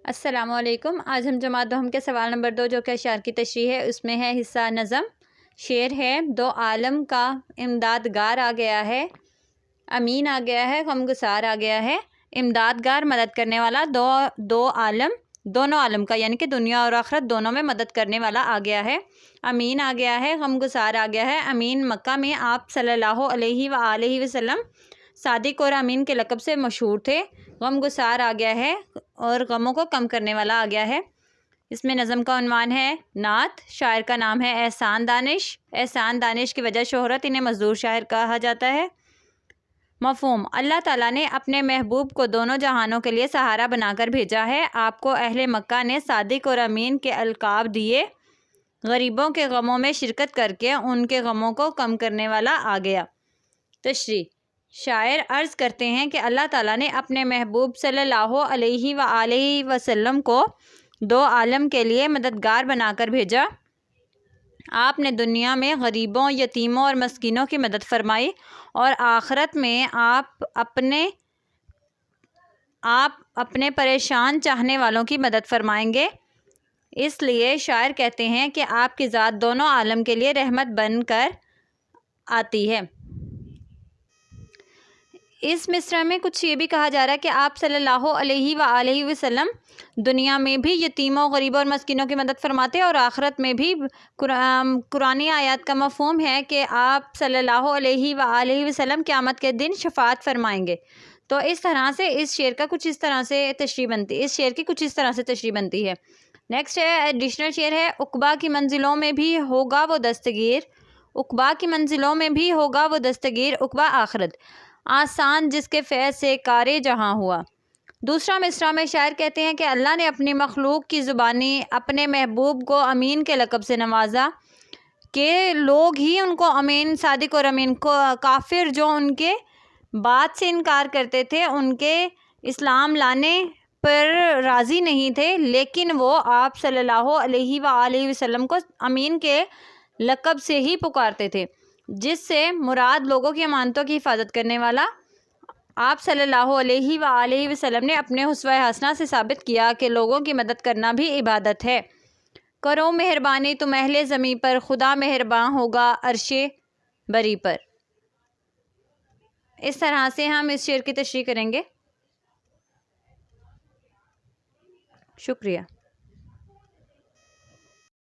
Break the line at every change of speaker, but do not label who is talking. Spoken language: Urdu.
السلام علیکم۔ آج ہم جماعت دوم کے سوال نمبر 2 جو کہ اشعار کی تشریح ہے اس میں ہے حصہ نظم۔ شعر ہے: دو عالم کا امدادگار آ گیا ہے، امین آ گیا ہے، غمگسار آ گیا ہے۔ امدادگار مدد کرنے والا، دونوں عالم کا یعنی کہ دنیا اور آخرت دونوں میں مدد کرنے والا آ گیا ہے۔ امین آ گیا ہے، غمگسار آ گیا ہے۔ امین مکہ میں آپ صلی اللہ علیہ وآلہ وسلم صادق اور امین کے لقب سے مشہور تھے۔ غمگسار آ گیا ہے اور غموں کو کم کرنے والا آ گیا ہے۔ اس میں نظم کا عنوان ہے نعت۔ شاعر کا نام ہے احسان دانش۔ احسان دانش کی وجہ شہرت انہیں مزدور شاعر کہا جاتا ہے۔ مفہوم: اللہ تعالیٰ نے اپنے محبوب کو دونوں جہانوں کے لیے سہارا بنا کر بھیجا ہے۔ آپ کو اہل مکہ نے صادق اور امین کے القاب دیے۔ غریبوں کے غموں میں شرکت کر کے ان کے غموں کو کم کرنے والا آ گیا۔ تشریح: شاعر عرض کرتے ہیں کہ اللہ تعالیٰ نے اپنے محبوب صلی اللہ علیہ وآلہ وسلم کو دو عالم کے لیے مددگار بنا کر بھیجا۔ آپ نے دنیا میں غریبوں، یتیموں اور مسکینوں کی مدد فرمائی اور آخرت میں آپ اپنے پریشان چاہنے والوں کی مدد فرمائیں گے۔ اس لیے شاعر کہتے ہیں کہ آپ کی ذات دونوں عالم کے لیے رحمت بن کر آتی ہے۔ اس مصرع میں کچھ یہ بھی کہا جا رہا ہے کہ آپ صلی اللہ علیہ وآلہ وسلم دنیا میں بھی یتیموں، غریبوں اور مسکینوں کی مدد فرماتے اور آخرت میں بھی۔ قرآنی آیات کا مفہوم ہے کہ آپ صلی اللہ علیہ وآلہ وسلم قیامت کے دن شفاعت فرمائیں گے۔ تو اس طرح سے اس شعر کی کچھ اس طرح سے تشریح بنتی ہے۔ نیکسٹ ہے ایڈیشنل شعر ہے: عقبیٰ کی منزلوں میں بھی ہوگا وہ دستگیر، عقبیٰ کی منزلوں میں بھی ہوگا وہ دستگیر، عقبیٰ آخرت آسان جس کے فیض سے کار جہاں ہوا۔ دوسرا مصرع میں شاعر کہتے ہیں کہ اللہ نے اپنی مخلوق کی زبانی اپنے محبوب کو امین کے لقب سے نوازا کہ لوگ ہی ان کو امین، صادق اور امین کو کافر جو ان کے بات سے انکار کرتے تھے، ان کے اسلام لانے پر راضی نہیں تھے، لیکن وہ آپ صلی اللہ علیہ وآلہ وسلم کو امین کے لقب سے ہی پکارتے تھے، جس سے مراد لوگوں کی امانتوں کی حفاظت کرنے والا۔ آپ صلی اللہ علیہ وآلہ وسلم نے اپنے اسوہ حسنہ سے ثابت کیا کہ لوگوں کی مدد کرنا بھی عبادت ہے۔ کرو مہربانی تم اہل زمیں پر، خدا مہرباں ہوگا عرش بری پر۔ اس طرح سے ہم اس شعر کی تشریح کریں گے۔ شکریہ۔